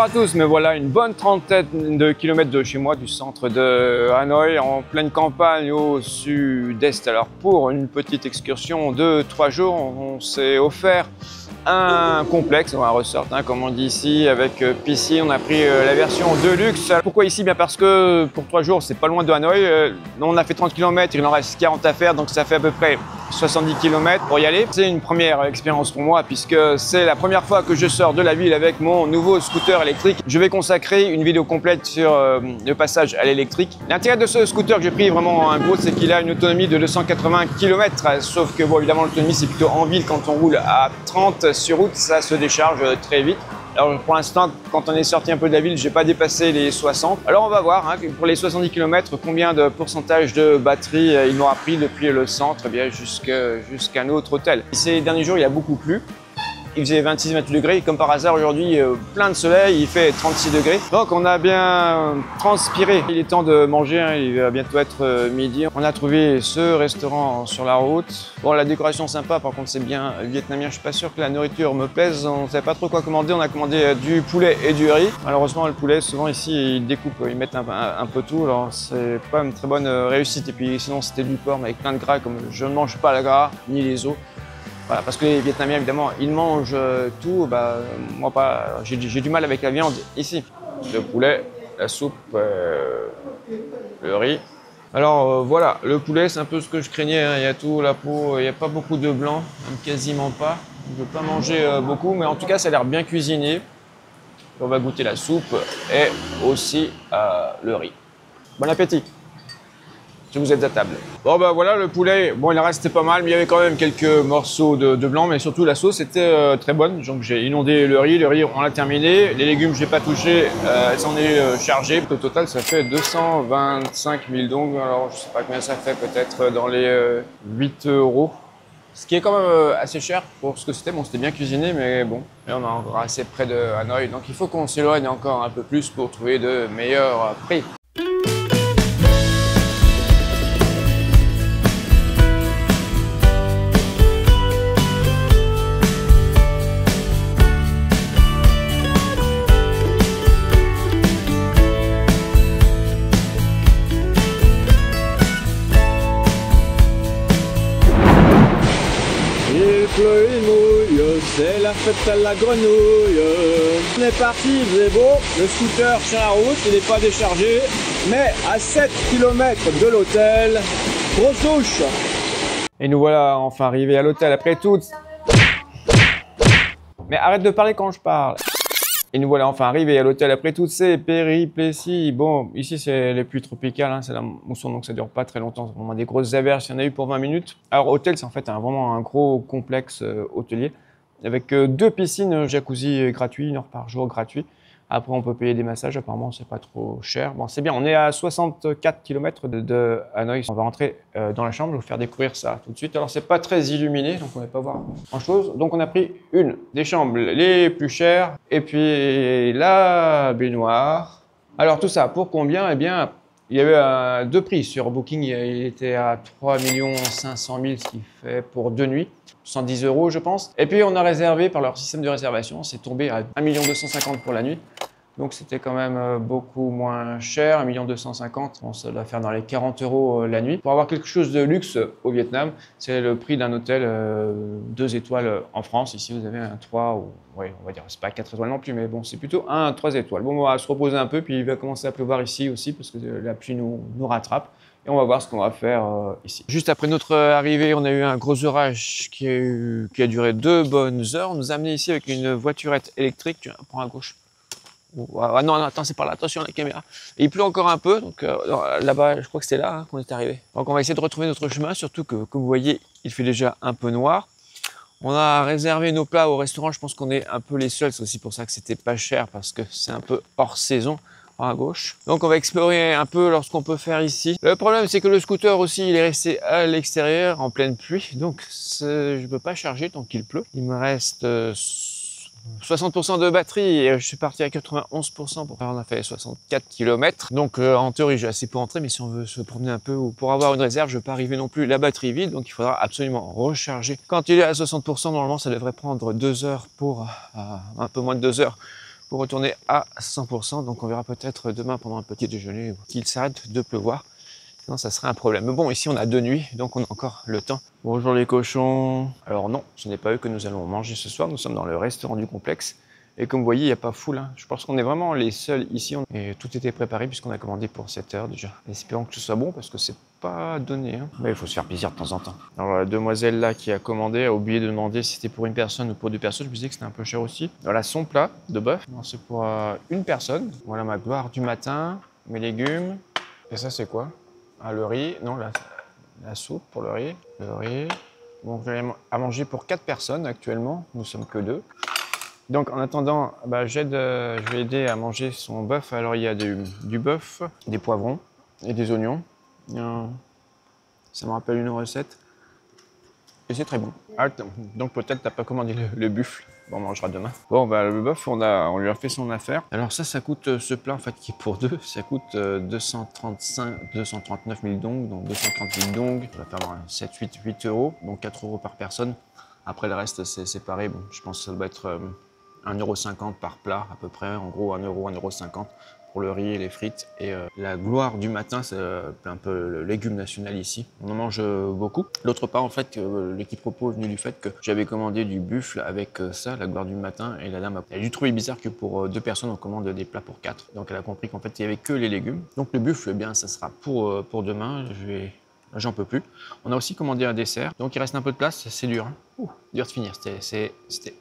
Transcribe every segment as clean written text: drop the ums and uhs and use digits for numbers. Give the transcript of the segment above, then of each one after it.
Bonjour à tous, me voilà une bonne trentaine de kilomètres de chez moi, du centre de Hanoï, en pleine campagne au sud-est. Alors pour une petite excursion de 3 jours, on s'est offert un complexe, un resort, comme on dit ici, avec piscine. On a pris la version de luxe. Pourquoi ici? Bien parce que pour 3 jours, c'est pas loin de Hanoï. On a fait 30 km, il en reste 40 à faire, donc ça fait à peu près 70 km pour y aller. C'est une première expérience pour moi puisque c'est la première fois que je sors de la ville avec mon nouveau scooter électrique. Je vais consacrer une vidéo complète sur le passage à l'électrique. L'intérêt de ce scooter que j'ai pris vraiment un gros, c'est qu'il a une autonomie de 280 km. Sauf que bon, évidemment, l'autonomie c'est plutôt en ville. Quand on roule à 30 sur route, ça se décharge très vite. Alors pour l'instant, quand on est sorti un peu de la ville, j'ai pas dépassé les 60. Alors on va voir pour les 70 km combien de pourcentage de batterie il m'aura pris depuis le centre jusqu'à notre hôtel. Ces derniers jours, il a beaucoup plu. Il faisait 26-28 degrés, comme par hasard aujourd'hui plein de soleil, il fait 36 degrés. Donc on a bien transpiré. Il est temps de manger, il va bientôt être midi. On a trouvé ce restaurant sur la route. Bon, la décoration sympa, par contre c'est bien vietnamien. Je suis pas sûr que la nourriture me plaise. On ne savait pas trop quoi commander. On a commandé du poulet et du riz. Malheureusement le poulet, souvent ici ils découpent, ils mettent un peu tout. Alors c'est pas une très bonne réussite. Et puis sinon c'était du porc mais avec plein de gras, comme je ne mange pas le gras ni les os. Voilà, parce que les Vietnamiens, évidemment, ils mangent tout. Moi, pas. J'ai du mal avec la viande ici. Le poulet, la soupe, le riz. Alors voilà, le poulet, c'est un peu ce que je craignais. Il y a tout, la peau, il n'y a pas beaucoup de blanc, même quasiment pas. Je ne veux pas manger beaucoup, mais en tout cas, ça a l'air bien cuisiné. On va goûter la soupe et aussi le riz. Bon appétit! Si vous êtes à table. Bon voilà, le poulet, bon il en restait pas mal, mais il y avait quand même quelques morceaux de blanc, mais surtout la sauce était très bonne. Donc j'ai inondé le riz on l'a terminé. Les légumes, j'ai pas touché, elles s'en est chargées. Au total, ça fait 225 000 dong. Alors je sais pas combien ça fait, peut-être dans les 8 €. Ce qui est quand même assez cher pour ce que c'était. Bon, c'était bien cuisiné, mais bon, là on est encore assez près de Hanoï. Donc il faut qu'on s'éloigne encore un peu plus pour trouver de meilleurs prix. C'est la fête à la grenouille. On est parti, il faisait beau. Le scooter sur la route, il n'est pas déchargé. Mais à 7 km de l'hôtel, grosse douche. Et nous voilà enfin arrivés à l'hôtel après tout. Mais arrête de parler quand je parle. Et nous voilà enfin arrivés à l'hôtel après toutes ces péripéties. Bon, ici c'est les pluies tropicales, c'est la mousson, donc ça dure pas très longtemps. C'est vraiment des grosses averses, il y en a eu pour 20 minutes. Alors hôtel, c'est en fait vraiment un gros complexe hôtelier avec 2 piscines jacuzzi gratuits, 1 heure par jour gratuit. Après, on peut payer des massages, apparemment, c'est pas trop cher. Bon, c'est bien, on est à 64 km de Hanoï. On va rentrer dans la chambre, je vais vous faire découvrir ça tout de suite. Alors, c'est pas très illuminé, donc on va pas voir grand-chose. Donc, on a pris une des chambres les plus chères, et puis la baignoire. Alors, tout ça, pour combien? Eh bien, il y avait 2 prix sur Booking, il était à 3 500 000, ce qui fait pour 2 nuits. 110 € je pense. Et puis on a réservé par leur système de réservation, c'est tombé à 1 250 000 pour la nuit. Donc c'était quand même beaucoup moins cher, 1 250 000, bon, ça doit faire dans les 40 € la nuit. Pour avoir quelque chose de luxe au Vietnam, c'est le prix d'un hôtel 2 étoiles en France. Ici vous avez un 3 ou, oui, on va dire, c'est pas 4 étoiles non plus, mais bon, c'est plutôt un 3 étoiles. Bon, on va se reposer un peu, puis il va commencer à pleuvoir ici aussi, parce que la pluie nous rattrape. Et on va voir ce qu'on va faire ici. Juste après notre arrivée, on a eu un gros orage qui a duré 2 bonnes heures. On nous a amené ici avec une voiturette électrique. Tu prends à gauche. Ah non, attends, c'est par là. Attention à la caméra. Et il pleut encore un peu. Donc là-bas, je crois que c'était là qu'on est arrivé. Donc on va essayer de retrouver notre chemin. Surtout que, comme vous voyez, il fait déjà un peu noir. On a réservé nos plats au restaurant. Je pense qu'on est un peu les seuls. C'est aussi pour ça que c'était pas cher, parce que c'est un peu hors saison. À gauche. Donc on va explorer un peu lorsqu'on peut faire ici. Le problème, c'est que le scooter aussi, il est resté à l'extérieur en pleine pluie, donc je ne peux pas charger tant qu'il pleut. Il me reste 60% de batterie et je suis parti à 91% pour faire, on a fait 64 km. Donc en théorie, j'ai assez pour entrer, mais si on veut se promener un peu ou pour avoir une réserve, je ne veux pas arriver non plus la batterie vide, donc il faudra absolument recharger. Quand il est à 60%, normalement, ça devrait prendre 2 heures pour un peu moins de 2 heures pour retourner à 100%. Donc on verra peut-être demain pendant un petit déjeuner qu'il s'arrête de pleuvoir. Sinon ça serait un problème. Mais bon, ici on a 2 nuits, donc on a encore le temps. Bonjour les cochons. Alors non, ce n'est pas eux que nous allons manger ce soir. Nous sommes dans le restaurant du complexe. Et comme vous voyez, il n'y a pas foule. Je pense qu'on est vraiment les seuls ici. Et tout était préparé puisqu'on a commandé pour 7 heures déjà. Espérons que ce soit bon parce que c'est pas donné. Mais il faut se faire plaisir de temps en temps. Alors la demoiselle là qui a commandé a oublié de demander si c'était pour une personne ou pour 2 personnes. Je me disais que c'était un peu cher aussi. Voilà son plat de bœuf. C'est pour une personne. Voilà ma gloire du matin, mes légumes. Et ça c'est quoi? Ah, le riz. Non, la soupe pour le riz. Le riz. Donc j'ai à manger pour 4 personnes actuellement. Nous sommes que 2. Donc en attendant, je vais aider à manger son bœuf. Alors il y a du bœuf, des poivrons et des oignons. Ça me rappelle une recette. Et c'est très bon. Donc peut-être t'as pas commandé le buffle. Bon, on mangera demain. Bon, le bœuf, on lui a fait son affaire. Alors ça coûte, ce plat en fait qui est pour 2, ça coûte 239 000 dong, donc 230 000 dong. Ça va faire 8 euros, donc 4 euros par personne. Après le reste c'est séparé. Bon, je pense que ça doit être 1,50 € par plat à peu près, en gros 1 €, 1,50 € pour le riz et les frites. Et la gloire du matin, c'est un peu le légume national ici. On en mange beaucoup. L'autre part, en fait, l'équipe propos est venue du fait que j'avais commandé du buffle avec ça, la gloire du matin, et la dame a dû trouver bizarre que pour 2 personnes, on commande des plats pour 4. Donc elle a compris qu'en fait, il n'y avait que les légumes. Donc le buffle, eh bien, ça sera pour demain. J'en peux plus. On a aussi commandé un dessert, donc il reste un peu de place, c'est dur. Dur de finir, c'était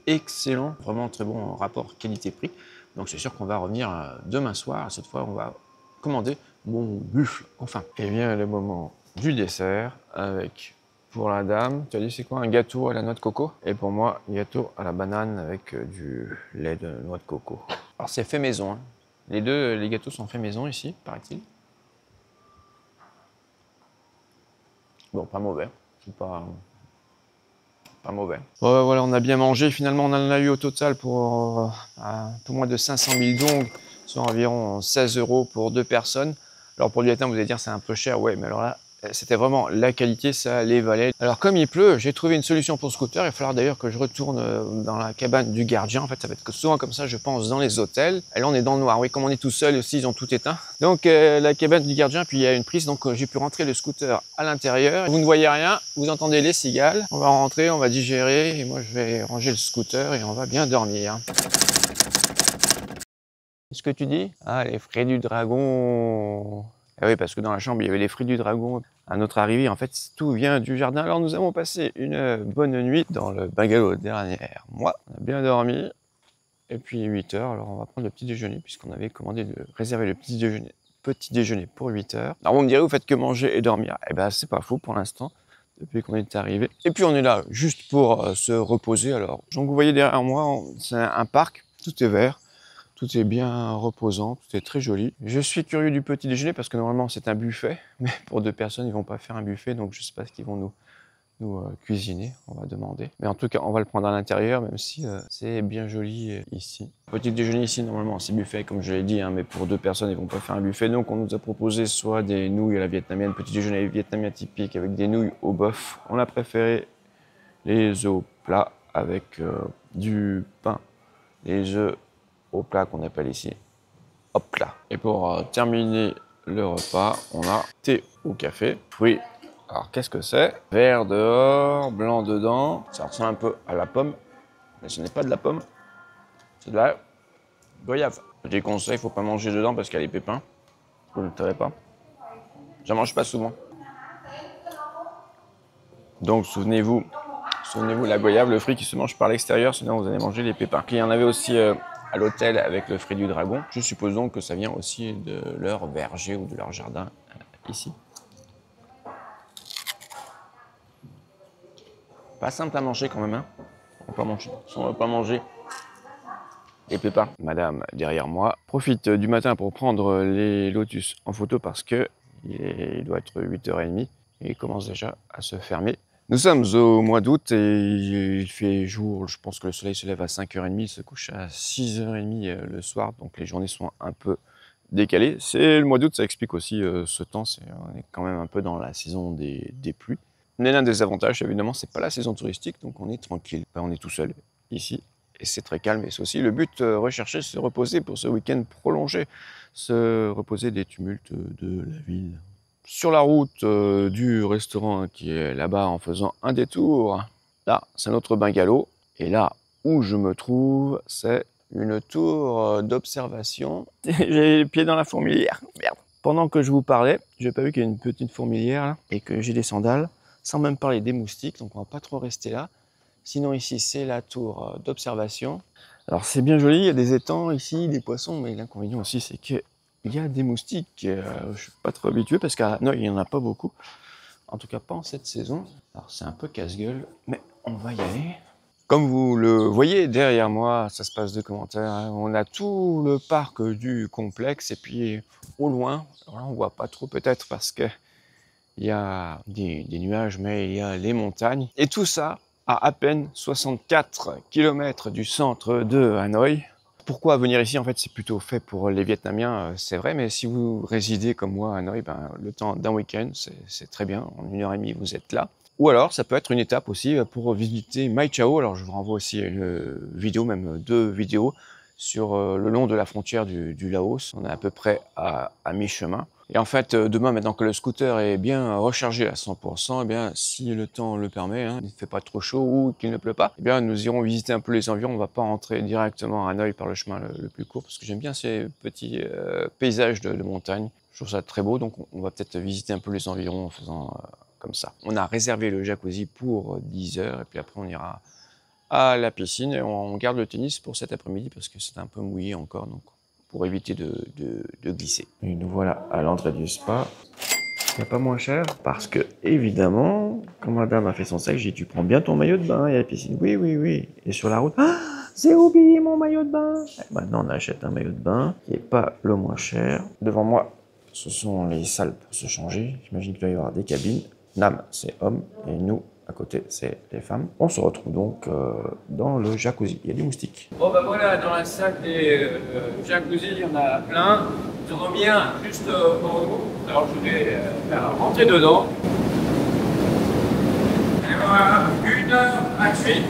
excellent, vraiment très bon rapport qualité-prix. Donc c'est sûr qu'on va revenir demain soir, cette fois on va commander mon buffle, enfin. Et vient le moment du dessert avec, pour la dame, tu as dit c'est quoi? Un gâteau à la noix de coco. Et pour moi, gâteau à la banane avec du lait de noix de coco. Alors c'est fait maison, les gâteaux sont faits maison ici, paraît-il. Bon, pas mauvais, c'est pas mauvais. Bon, voilà, on a bien mangé. Finalement, on en a eu au total pour un peu moins de 500 000 dong, soit environ 16 € pour 2 personnes. Alors pour du latin, vous allez dire c'est un peu cher. Ouais, mais alors là, c'était vraiment la qualité, ça les valait. Alors comme il pleut, j'ai trouvé une solution pour scooter. Il va falloir d'ailleurs que je retourne dans la cabane du gardien. En fait, ça va être souvent comme ça, je pense, dans les hôtels. Et là, on est dans le noir. Oui, comme on est tout seul aussi, ils ont tout éteint. Donc la cabane du gardien, puis il y a une prise, donc j'ai pu rentrer le scooter à l'intérieur. Vous ne voyez rien, vous entendez les cigales. On va rentrer, on va digérer, et moi je vais ranger le scooter et on va bien dormir. Qu'est-ce que tu dis? Ah, les fruits du dragon. Ah oui, parce que dans la chambre, il y avait les fruits du dragon. À notre arrivée, en fait, tout vient du jardin. Alors, nous avons passé une bonne nuit dans le bungalow derrière moi. On a bien dormi. Et puis, 8 heures, alors on va prendre le petit déjeuner, puisqu'on avait commandé de réserver le petit déjeuner pour 8 heures. Alors, vous me direz, vous faites que manger et dormir. Eh ben, c'est pas faux pour l'instant, depuis qu'on est arrivé. Et puis, on est là juste pour se reposer. Alors, donc, vous voyez derrière moi, c'est un parc. Tout est vert. Tout est bien reposant, tout est très joli. Je suis curieux du petit déjeuner parce que normalement c'est un buffet, mais pour 2 personnes ils vont pas faire un buffet, donc je sais pas ce qu'ils vont nous cuisiner, on va demander. Mais en tout cas on va le prendre à l'intérieur, même si c'est bien joli ici. Petit déjeuner ici normalement c'est buffet comme je l'ai dit, mais pour 2 personnes ils vont pas faire un buffet, donc on nous a proposé soit des nouilles à la vietnamienne, petit déjeuner vietnamien typique avec des nouilles au bœuf. On a préféré les œufs plats avec du pain, les œufs au plat qu'on appelle ici, hop là. Et pour terminer le repas, on a thé au café, fruits. Alors qu'est-ce que c'est? Vert dehors, blanc dedans. Ça ressemble un peu à la pomme, mais ce n'est pas de la pomme, c'est de la goyave. Je déconseille, il ne faut pas manger dedans parce qu'il y a les pépins. Vous ne le savez pas. J'en mange pas souvent. Donc souvenez-vous la goyave, le fruit qui se mange par l'extérieur, sinon vous allez manger les pépins. Il y en avait aussi à l'hôtel avec le fruit du dragon. Je suppose donc que ça vient aussi de leur verger ou de leur jardin ici. Pas simple à manger quand même, hein. On va pas manger les pépins. Madame derrière moi profite du matin pour prendre les lotus en photo parce que il doit être 8h30 et il commence déjà à se fermer. Nous sommes au mois d'août et il fait jour, je pense que le soleil se lève à 5h30, il se couche à 6h30 le soir, donc les journées sont un peu décalées. C'est le mois d'août, ça explique aussi ce temps, on est quand même un peu dans la saison des pluies. Mais l'un des avantages, évidemment, c'est pas la saison touristique, donc on est tranquille. On est tout seul ici et c'est très calme. Et c'est aussi le but recherché, se reposer pour ce week-end prolongé, se reposer des tumultes de la ville. Sur la route du restaurant qui est là-bas en faisant un détour, là c'est notre bungalow et là où je me trouve c'est une tour d'observation. J'ai les pieds dans la fourmilière, merde. Pendant que je vous parlais, j'ai pas vu qu'il y a une petite fourmilière là, et que j'ai des sandales, sans même parler des moustiques, donc on va pas trop rester là. Sinon ici c'est la tour d'observation. Alors c'est bien joli, il y a des étangs ici, des poissons, mais l'inconvénient aussi c'est que il y a des moustiques, je suis pas trop habitué parce qu'à Hanoï il n'y en a pas beaucoup, en tout cas pas en cette saison. Alors c'est un peu casse-gueule, mais on va y aller. Comme vous le voyez derrière moi, ça se passe de commentaires, hein, on a tout le parc du complexe et puis au loin, alors là on voit pas trop peut-être parce que il y a des nuages, mais il y a les montagnes et tout ça à peine 64 km du centre de Hanoï. Pourquoi venir ici? En fait, c'est plutôt fait pour les Vietnamiens, c'est vrai, mais si vous résidez comme moi à Hanoï, ben, le temps d'un week-end, c'est très bien. En 1h30, vous êtes là. Ou alors, ça peut être une étape aussi pour visiter Mai Chau. Alors, je vous renvoie aussi à une vidéo, même 2 vidéos, sur le long de la frontière du Laos. On est à peu près à mi-chemin. Et en fait, demain, maintenant que le scooter est bien rechargé à 100%, eh bien, si le temps le permet, hein, il ne fait pas trop chaud ou qu'il ne pleut pas, eh bien, nous irons visiter un peu les environs. On ne va pas rentrer directement à Hanoï par le chemin le plus court, parce que j'aime bien ces petits paysages de montagne. Je trouve ça très beau, donc on va peut-être visiter un peu les environs en faisant comme ça. On a réservé le jacuzzi pour 10 h, et puis après, on ira à la piscine et on garde le tennis pour cet après-midi, parce que c'est un peu mouillé encore, donc pour éviter de glisser. Et nous voilà à l'entrée du spa. Il n'y a pas moins cher parce que, évidemment, quand madame a fait son sac, j'ai dit, tu prends bien ton maillot de bain et la piscine. Oui, oui, oui. Et sur la route, ah, j'ai oublié mon maillot de bain. Et maintenant, on achète un maillot de bain qui n'est pas le moins cher. Devant moi, ce sont les salles pour se changer. J'imagine qu'il doit y avoir des cabines. Nam, c'est homme, et nous, à côté, c'est les femmes. On se retrouve donc dans le jacuzzi. Il y a des moustiques. Bon, ben voilà, dans la salle des jacuzzi, il y en a plein. J'en ai mis un juste en haut. Alors, je vais rentrer dedans. Et voilà, 1h28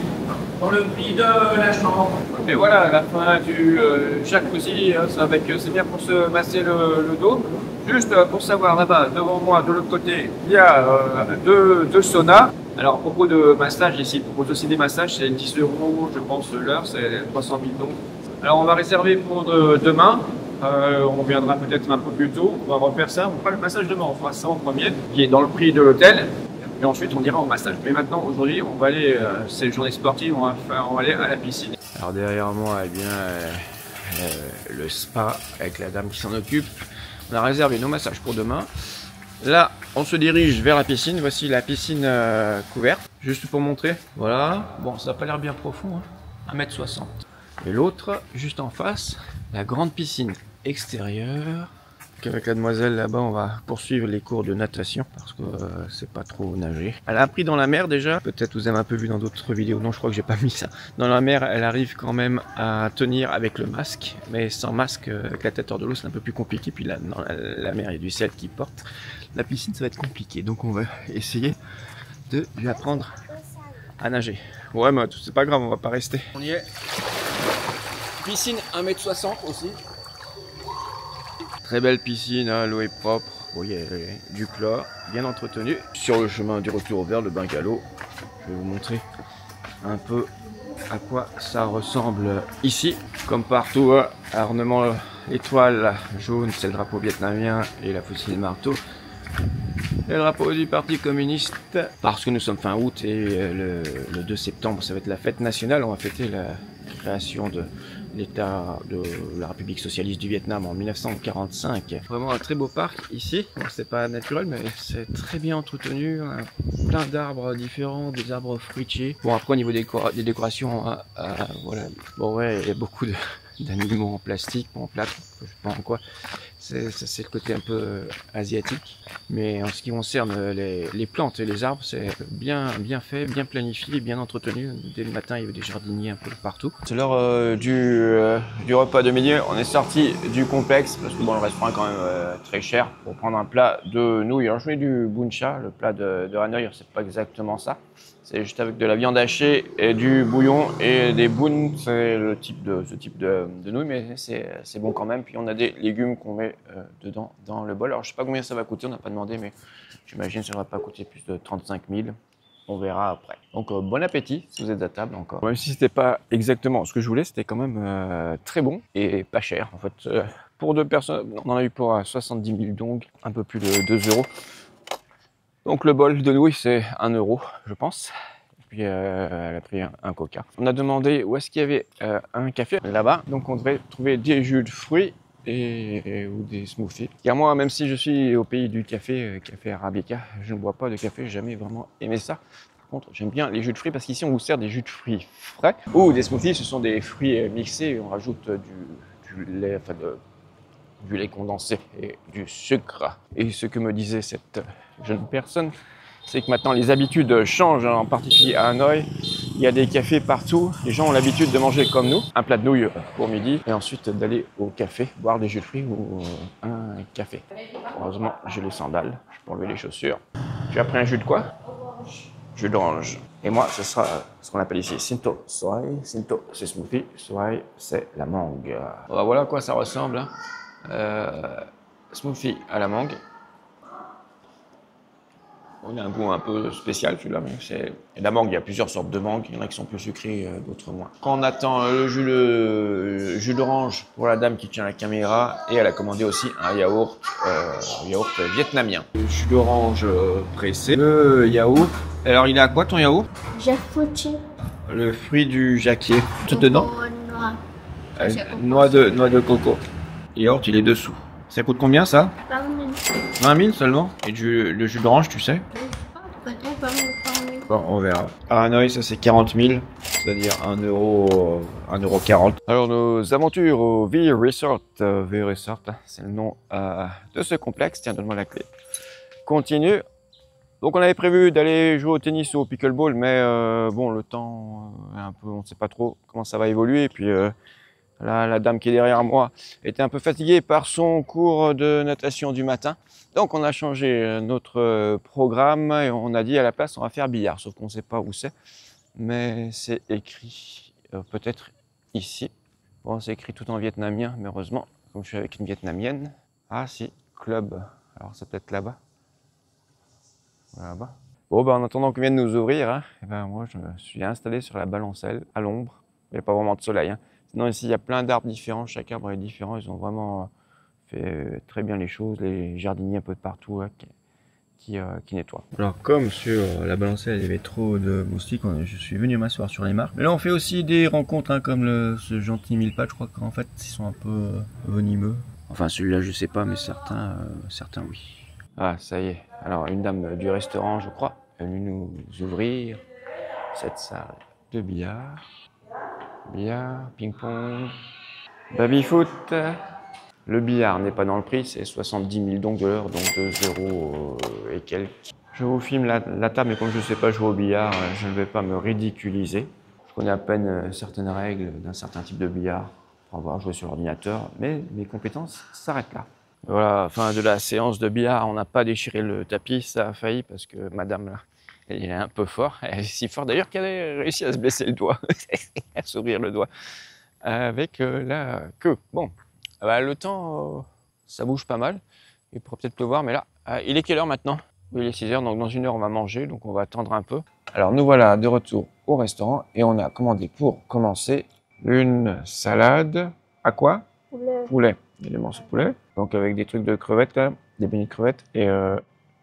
pour le prix de la chambre. Et voilà, la fin du jacuzzi, c'est bien pour se masser le dos. Juste pour savoir, là-bas, devant moi, de l'autre côté, il y a deux saunas. Alors, à propos de massage ici, il propose aussi des massages, c'est 10 €, je pense, l'heure, c'est 300 000 dons. Alors, on va réserver pour demain. On viendra peut-être un peu plus tôt. On va refaire ça. On fera le massage demain, on fera ça en premier, qui est dans le prix de l'hôtel. Et ensuite, on ira au massage. Mais maintenant, aujourd'hui, on va aller, c'est une journée sportive, on va aller à la piscine. Alors, derrière moi, eh bien, le spa avec la dame qui s'en occupe. On a réservé nos massages pour demain. Là, on se dirige vers la piscine. Voici la piscine couverte. Juste pour montrer. Voilà. Bon, ça n'a pas l'air bien profond. Hein. 1,60 m. Et l'autre, juste en face, la grande piscine extérieure. Avec la demoiselle là-bas, on va poursuivre les cours de natation parce que c'est pas trop nager. Elle a appris dans la mer déjà. Peut-être vous avez un peu vu dans d'autres vidéos. Non, je crois que j'ai pas mis ça. Dans la mer, elle arrive quand même à tenir avec le masque, mais sans masque, avec la tête hors de l'eau, c'est un peu plus compliqué. Puis là, dans la mer, il y a du sel qui porte. La piscine, ça va être compliqué. Donc, on va essayer de lui apprendre à nager. Ouais, mais c'est pas grave, on va pas rester. On y est. Piscine 1,60 m aussi. Très belle piscine, hein, l'eau est propre, bon, il y a du chlore, bien entretenu. Sur le chemin du retour vers le bungalow, je vais vous montrer un peu à quoi ça ressemble ici. Comme partout, hein, ornement étoile jaune, c'est le drapeau vietnamien et la faucille marteau. Et le drapeau du Parti communiste, parce que nous sommes fin août et le 2 septembre, ça va être la fête nationale, on va fêter la création de l'État de la République socialiste du Vietnam en 1945. Vraiment un très beau parc ici. Bon, c'est pas naturel, mais c'est très bien entretenu. Hein. Plein d'arbres différents, des arbres fruitiers. Bon, après au niveau des décorations, voilà. Bon ouais, il y a beaucoup d'animaux en plastique, en plâtre, je sais pas en quoi. C'est le côté un peu asiatique. Mais en ce qui concerne les plantes et les arbres, c'est bien fait, bien planifié, bien entretenu. Dès le matin, il y avait des jardiniers un peu partout. C'est l'heure du repas de midi. On est sorti du complexe parce que bon, le restaurant est quand même très cher pour prendre un plat de nouilles. Alors je mets du buncha, le plat de Hanoï, c'est pas exactement ça. C'est juste avec de la viande hachée et du bouillon et des bounes. C'est ce type de nouilles, mais c'est bon quand même. Puis on a des légumes qu'on met dedans dans le bol. Alors je sais pas combien ça va coûter, on n'a pas demandé, mais j'imagine que ça ne va pas coûter plus de 35 000. On verra après. Donc bon appétit si vous êtes à table encore. Même si c'était pas exactement ce que je voulais, c'était quand même très bon et pas cher. En fait, pour 2 personnes, on en a eu pour 70 000 donc un peu plus de 2 euros. Donc le bol de nouilles c'est 1 euro je pense. Et puis elle a pris un coca. On a demandé où est-ce qu'il y avait un café là-bas. Donc on devrait trouver des jus de fruits ou des smoothies. Car moi, même si je suis au pays du café, café arabica, je ne bois pas de café, j'ai jamais vraiment aimé ça. Par contre, j'aime bien les jus de fruits parce qu'ici on vous sert des jus de fruits frais ou des smoothies, ce sont des fruits mixés et on rajoute du lait, enfin du lait condensé et du sucre. Et ce que me disait cette jeune personne, c'est que maintenant les habitudes changent, en particulier à Hanoï. Il y a des cafés partout, les gens ont l'habitude de manger comme nous, un plat de nouilles pour midi, et ensuite d'aller au café, boire des jus de fruits ou un café. Heureusement, j'ai les sandales, je peux enlever les chaussures. Tu as pris un jus de quoi? Jus d'orange. Et moi, ce sera ce qu'on appelle ici Sinto Soy. Sinto, c'est smoothie, Soy, c'est la mangue. Voilà à quoi ça ressemble. Hein. Smoothie à la mangue. On a un goût un peu spécial celui-là. La mangue, il y a plusieurs sortes de mangue. Il y en a qui sont plus sucrées, d'autres moins. Quand on attend le jus d'orange pour la dame qui tient la caméra, et elle a commandé aussi un yaourt vietnamien. Le jus d'orange pressé, le yaourt. Alors il est à quoi ton yaourt? Jacques. Le fruit du jacquier. Tout dedans? Noix. Noix de coco. Le yaourt, il est dessous. Ça coûte combien ça? 20 000 seulement? Et le jus d'orange, tu sais? Bon, on verra. À Hanoï, ça c'est 40 000, c'est-à-dire 1 euro, 1,40 €. Alors, nos aventures au V-Resort, c'est le nom de ce complexe. Tiens, donne-moi la clé. Continue. Donc, on avait prévu d'aller jouer au tennis ou au pickleball, mais bon, le temps est un peu, on ne sait pas trop comment ça va évoluer. Et puis, là, la dame qui est derrière moi était un peu fatiguée par son cours de natation du matin. Donc on a changé notre programme et on a dit à la place on va faire billard. Sauf qu'on ne sait pas où c'est. Mais c'est écrit peut-être ici. Bon, c'est écrit tout en vietnamien, mais heureusement, comme je suis avec une vietnamienne. Ah si, club. Alors c'est peut-être là-bas. Là-bas. Bon, ben, en attendant qu'on vienne nous ouvrir, hein, et ben, moi je me suis installé sur la balancelle à l'ombre. Il n'y a pas vraiment de soleil. Hein. Sinon ici il y a plein d'arbres différents, chaque arbre est différent. Ils ont vraiment fait très bien les choses, les jardiniers un peu de partout hein, qui nettoient. Alors comme sur la balancelle il y avait trop de moustiques, je suis venu m'asseoir sur les marques. Mais là on fait aussi des rencontres hein, comme ce gentil mille-pattes, je crois qu'en fait ils sont un peu venimeux. Enfin celui-là je sais pas mais certains oui. Ah ça y est, alors une dame du restaurant je crois est venue nous ouvrir cette salle de billard. Billard, ping-pong, baby-foot. Le billard n'est pas dans le prix, c'est 70 000 donc de l'heure, donc 2 euros et quelques. Je vous filme la table, mais comme je ne sais pas jouer au billard, je ne vais pas me ridiculiser. Je connais à peine certaines règles d'un certain type de billard pour avoir joué sur l'ordinateur, mais mes compétences s'arrêtent là. Voilà, fin de la séance de billard, on n'a pas déchiré le tapis, ça a failli parce que madame là, elle est un peu fort, elle est si fort d'ailleurs qu'elle a réussi à se blesser le doigt, à s'ouvrir le doigt avec la queue. Bon. Bah, le temps, ça bouge pas mal. Il pourrait peut-être pleuvoir, mais là, il est quelle heure maintenant? Oui, il est 6 h, donc dans 1 heure, on va manger, donc on va attendre un peu. Alors, nous voilà de retour au restaurant et on a commandé pour commencer une salade. À quoi? Poulet. Poulet. Il y a des morceaux de poulet. Donc, avec des trucs de crevettes, quand même, des beignets de crevettes. Et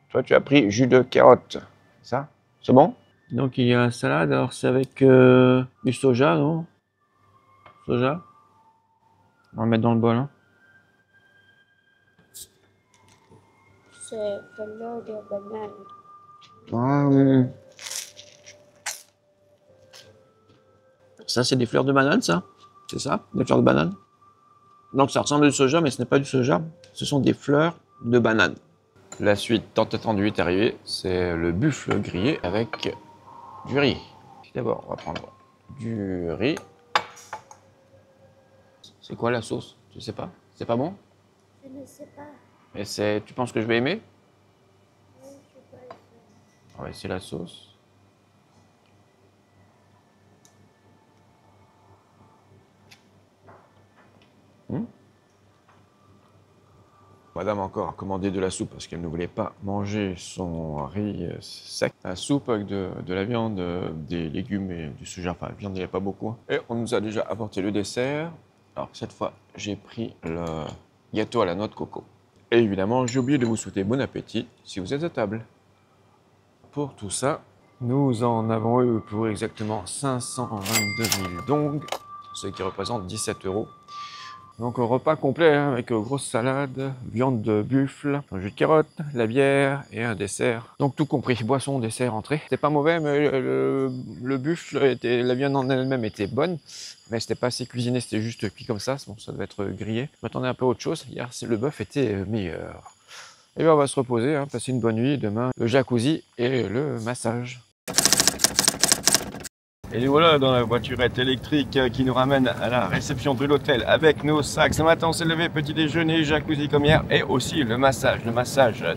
toi, tu as pris jus de carotte. Ça? C'est bon? Donc, il y a la salade. Alors, c'est avec du soja, non? Soja? On va le mettre dans le bol. Hein. C'est fleur de banane. Ah oui. Ça, c'est des fleurs de banane, ça? C'est ça? Des fleurs de banane? Donc ça ressemble au soja, mais ce n'est pas du soja. Ce sont des fleurs de banane. La suite tant attendue est arrivée. C'est le buffle grillé avec du riz. D'abord, on va prendre du riz. C'est quoi la sauce? Tu sais pas? C'est pas bon? Je ne sais pas. Et c'est, tu penses que je vais aimer? Oui, je sais pas. On va essayer la sauce. Madame encore a commandé de la soupe parce qu'elle ne voulait pas manger son riz sec. La soupe avec de la viande, des légumes et du soja. Enfin, la viande, il n'y avait pas beaucoup. Et on nous a déjà apporté le dessert. Alors, cette fois, j'ai pris le gâteau à la noix de coco. Et évidemment, j'ai oublié de vous souhaiter bon appétit si vous êtes à table. Pour tout ça, nous en avons eu pour exactement 522 000 dong, ce qui représente 17 €. Donc un repas complet hein, avec grosse salade, viande de buffle, un jus de carotte, la bière et un dessert. Donc tout compris, boisson, dessert, entrée. C'était pas mauvais, mais le buffle, la viande en elle-même était bonne. Mais c'était pas assez cuisiné, c'était juste cuit comme ça. Bon, ça devait être grillé. Je m'attendais un peu à autre chose. Hier, le bœuf était meilleur. Et bien on va se reposer, hein, passer une bonne nuit. Demain, le jacuzzi et le massage. Et voilà dans la voiturette électrique qui nous ramène à la réception de l'hôtel avec nos sacs. Ce matin on s'est levé, petit déjeuner, jacuzzi comme hier et aussi le massage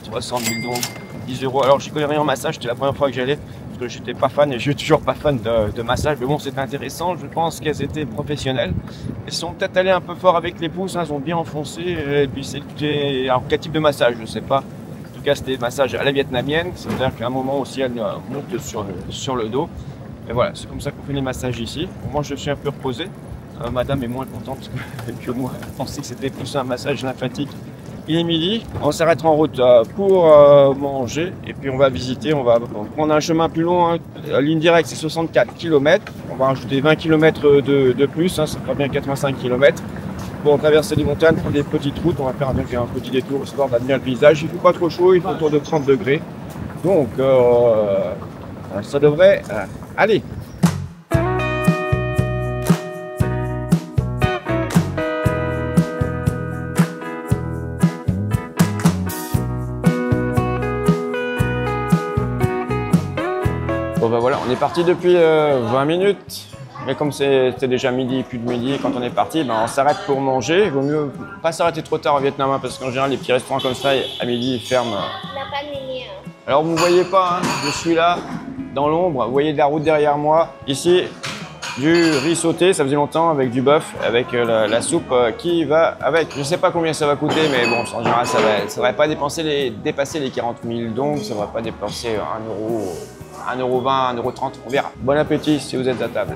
300 000 dong, 10 €. Alors j'y connais rien en massage, c'était la première fois que j'allais parce que j'étais pas fan et je suis toujours pas fan de massage. Mais bon, c'était intéressant, je pense qu'elles étaient professionnelles. Elles sont peut-être allées un peu fort avec les pouces, hein, elles ont bien enfoncé. Et puis c'était, alors quel type de massage, je sais pas. En tout cas c'était massage à la vietnamienne, c'est-à-dire qu'à un moment aussi elle monte sur le dos. Et voilà, c'est comme ça qu'on fait les massages ici. Moi, je suis un peu reposé. Madame est moins contente que moi. Elle pensait que c'était plus un massage lymphatique. Il est midi. On s'arrête en route pour manger. Et puis, on va visiter. On va prendre un chemin plus long. Hein. La ligne directe, c'est 64 km. On va rajouter 20 km de plus. Hein. Ça fera bien 85 km. Pour traverser les montagnes, prendre des petites routes. On va faire donc un petit détour histoire d'admirer le paysage. Il ne fait pas trop chaud. Il fait autour de 30 degrés. Donc, ça devrait... Allez! Bon ben voilà, on est parti depuis 20 minutes. Mais comme c'était déjà midi, plus de midi, quand on est parti, ben on s'arrête pour manger. Il vaut mieux pas s'arrêter trop tard en Vietnam, hein, parce qu'en général, les petits restaurants comme ça, à midi, ils ferment. Alors vous ne voyez pas, hein, je suis là, dans l'ombre. Vous voyez de la route derrière moi. Ici, du riz sauté, ça faisait longtemps, avec du bœuf, avec la soupe qui va avec. Je ne sais pas combien ça va coûter, mais bon, en général, ça ne va pas dépasser les 40 000 dong, ça ne va pas dépenser 1 €, 1,20 €, 1,30 €, on verra. Bon appétit si vous êtes à table.